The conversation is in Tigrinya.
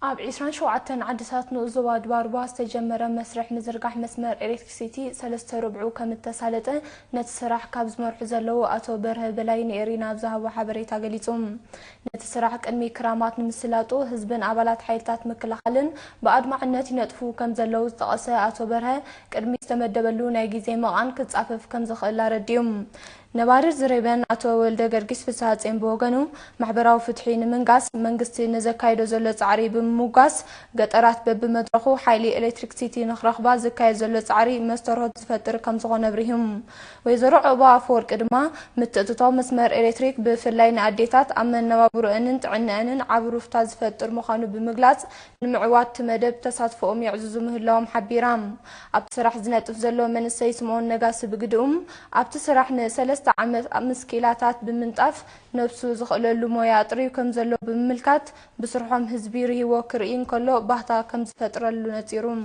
ኣብ 27 ዓድታት ንኡዞባ ድባርባ ዝተጀመረ መስርሕ ምዝርጋሕ መስመር ኤሌክትሪሲቲ 3 ربع ከም ተሳለጠ ነቲ ስራሕ ካብ ዝመርሑ ዘለው ኣቶ በርሀ በላይ ንኤሪና ዝሃቦ ሓበሬታ ገሊጾም ነቲ ስራሕ ቅድሚ ክራማት ንምስላጡ ህዝብን ኣባላት ሓይልታት ምክልኻልን ብኣድማዕነት ይነጥፉ ከም ዘለው ዝተቐሰ ኣቶ በርሀ ቅድሚ ዝተመደበሉ ናይ ግዜ መቓን ክጻፈፍ ከም ዝኽእል ኣረድዮም ነባር ዝረበን ኣቶ ወልደ ገርጊስ ፍሳሐጽን በወገኑ ማሕበራዊ ፍትሒ ንምንጋስ መንግስቲ ንዘካይዶ ዘሎ ጻዕሪ ብምሙጋስ ገጠራት በብመድረኹ ሓይሊ ኤሌክትሪክሲቲ ንኽረኽባ ዝካየድ ዘሎ ጻዕሪ መስተርሆት ዝፈጥር ከም ዝኾነ ብሪሁም ወይዘሮ ዑባ አፈወርቂ ድማ ምትእትታው መስመር ኤሌክትሪክ ብፍላይ ንኣዴታት ኣብ መነባብሮአንን ጥዕነአንን ዓቢ ሩፍታ ዝፈጥር ምዃኑ ብምግላጽ ንምዕዋት መደብ ተሳትፎኦም ይዕዝዙ ምህላዎም ሓቢራም ኣብቲ ስራሕ ዝነጥፍ ዘሎ መንሰይ ስምዖን ነጋሲ ብግድኡም ኣብቲ ስራሕ ን3 ዓመት ምስኪላታት ብምንጣፍ ነፍሱ ዝኽእለሉ ሞያ ጥሪው ከም ዘሎ ብምምልካት ብስርሖም ህዝቢ ርሂቦ ክርኢ እንከሎ ባህታ ከም ዝፈጥረሉ ነጺሩም